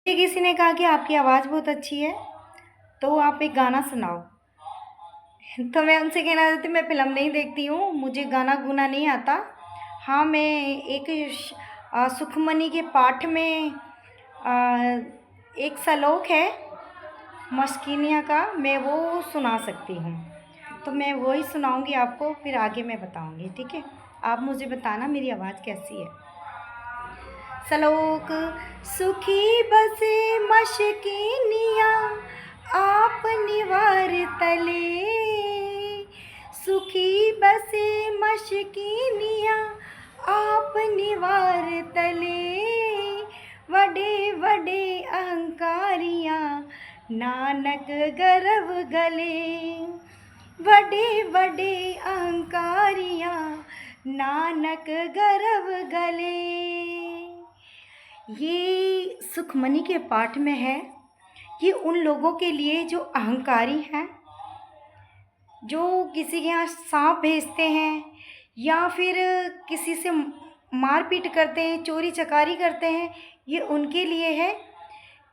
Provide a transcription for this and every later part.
मुझे किसी ने कहा कि आपकी आवाज़ बहुत अच्छी है, तो आप एक गाना सुनाओ। तो मैं उनसे कहना चाहती हूँ, मैं फ़िल्म नहीं देखती हूँ, मुझे गाना गुना नहीं आता। हाँ, मैं एक सुखमनी के पाठ में एक श्लोक है मस्किनिया का, मैं वो सुना सकती हूँ। तो मैं वही सुनाऊँगी आपको, फिर आगे मैं बताऊँगी, ठीक है? आप मुझे बताना मेरी आवाज़ कैसी है। श्लोक। सुखी बसे मशकीनिया आप निवार तले, सुखी बसे मशकीनिया आप निवार तले, वडे वडे अहंकारियाँ नानक गर्व गले, वडे वडे अहंकारियाँ नानक गर्व गले। ये सुखमनी के पाठ में है। ये उन लोगों के लिए जो अहंकारी हैं, जो किसी के यहाँ सांप भेजते हैं या फिर किसी से मारपीट करते हैं, चोरी चकारी करते हैं। ये उनके लिए है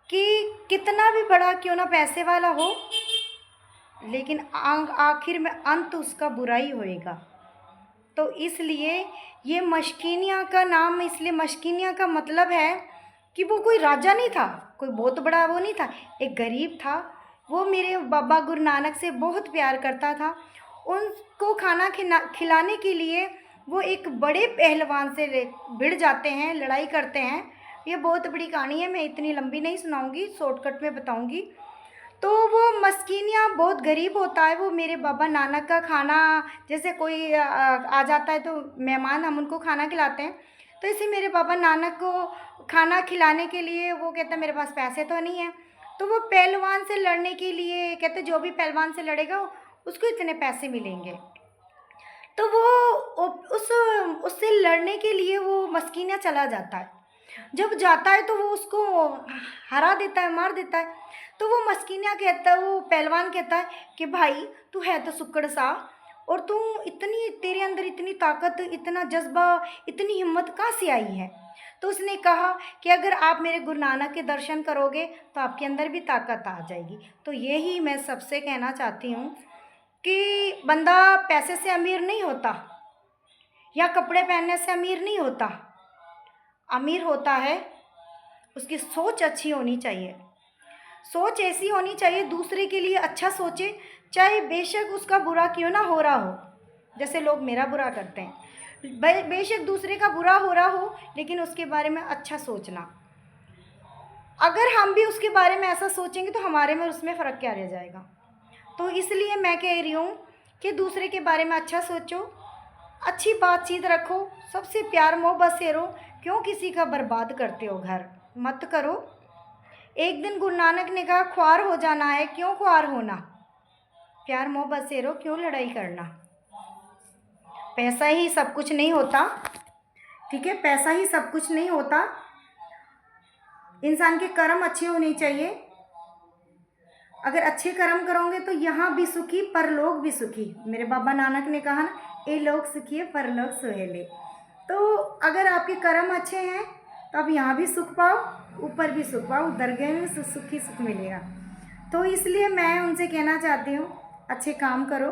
कि कितना भी बड़ा क्यों ना पैसे वाला हो, लेकिन आखिर में अंत उसका बुरा ही होएगा। तो इसलिए ये मशकीनिया का नाम, इसलिए मशकीनिया का मतलब है कि वो कोई राजा नहीं था, कोई बहुत बड़ा वो नहीं था, एक गरीब था। वो मेरे बाबा गुरु नानक से बहुत प्यार करता था। उनको खाना खिलाने के लिए वो एक बड़े पहलवान से भिड़ जाते हैं, लड़ाई करते हैं। ये बहुत बड़ी कहानी है, मैं इतनी लंबी नहीं सुनाऊंगी, शॉर्टकट में बताऊंगी। तो वो मस्किनिया बहुत गरीब होता है। वो मेरे बाबा नानक का खाना, जैसे कोई आ जाता है तो मेहमान, हम उनको खाना खिलाते हैं। तो इसे मेरे बाबा नानक को खाना खिलाने के लिए वो कहता है मेरे पास पैसे तो नहीं है। तो वो पहलवान से लड़ने के लिए कहते जो भी पहलवान से लड़ेगा उसको इतने पैसे मिलेंगे। तो वो उससे लड़ने के लिए वो मस्किनिया चला जाता है। जब जाता है तो वो उसको हरा देता है, मार देता है। तो वो मस्किनिया कहता है, वो पहलवान कहता है कि भाई तू है तो सुक्कड़ सा, और तू इतनी, तेरे अंदर इतनी ताकत, इतना जज्बा, इतनी हिम्मत कहाँ से आई है? तो उसने कहा कि अगर आप मेरे गुरु नानक के दर्शन करोगे तो आपके अंदर भी ताकत आ जाएगी। तो यही मैं सबसे कहना चाहती हूँ कि बंदा पैसे से अमीर नहीं होता या कपड़े पहनने से अमीर नहीं होता। अमीर होता है उसकी सोच अच्छी होनी चाहिए। सोच ऐसी होनी चाहिए दूसरे के लिए अच्छा सोचे, चाहे बेशक उसका बुरा क्यों ना हो रहा हो। जैसे लोग मेरा बुरा करते हैं, बेशक दूसरे का बुरा हो रहा हो, लेकिन उसके बारे में अच्छा सोचना। अगर हम भी उसके बारे में ऐसा सोचेंगे तो हमारे में उसमें फ़र्क क्या रह जाएगा? तो इसलिए मैं कह रही हूँ कि दूसरे के बारे में अच्छा सोचो, अच्छी बातचीत रखो, सबसे प्यार मोहब्बत से रहो। क्यों किसी का बर्बाद करते हो? घर मत करो। एक दिन गुरु नानक ने कहा ख्वार हो जाना है, क्यों ख्वार होना? प्यार मोहब्बत से रहो, क्यों लड़ाई करना? पैसा ही सब कुछ नहीं होता, ठीक है? पैसा ही सब कुछ नहीं होता। इंसान के कर्म अच्छे होने चाहिए। अगर अच्छे कर्म करोगे तो यहाँ भी सुखी, परलोक भी सुखी। मेरे बाबा नानक ने कहा ना, ए लोक सुखी है परलोक सुहेले। तो अगर आपके कर्म अच्छे हैं तो आप यहाँ भी सुख पाओ, ऊपर भी सुख पाओ, दरगाह में सुखी सुख मिलेगा। तो इसलिए मैं उनसे कहना चाहती हूँ, अच्छे काम करो,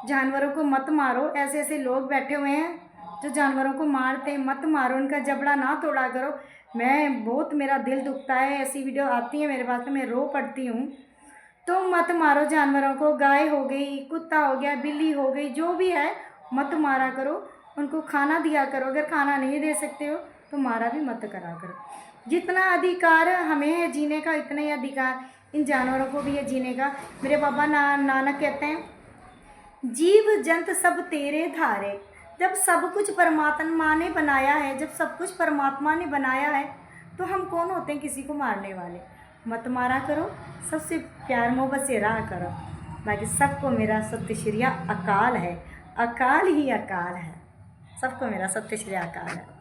जानवरों को मत मारो। ऐसे ऐसे लोग बैठे हुए हैं जो जानवरों को मारते हैं, मत मारो, उनका जबड़ा ना तोड़ा करो। मैं बहुत, मेरा दिल दुखता है, ऐसी वीडियो आती है मेरे पास तो मैं रो पड़ती हूँ। तो मत मारो जानवरों को, गाय हो गई, कुत्ता हो गया, बिल्ली हो गई, जो भी है मत मारा करो। उनको खाना दिया करो। अगर खाना नहीं दे सकते हो तो मारा भी मत करा करो। जितना अधिकार हमें है जीने का, इतना ही अधिकार इन जानवरों को भी है जीने का। मेरे बाबा नानक कहते हैं जीव जंत सब तेरे धारे। जब सब कुछ परमात्मा ने बनाया है, जब सब कुछ परमात्मा ने बनाया है, तो हम कौन होते हैं किसी को मारने वाले? मत मारा करो, सबसे प्यार मोहब्बत से रहा करो। बाकी सबको मेरा सत्य श्री अकाल है, अकाल ही अकाल है। सबको मेरा सत्य श्री अकाल है।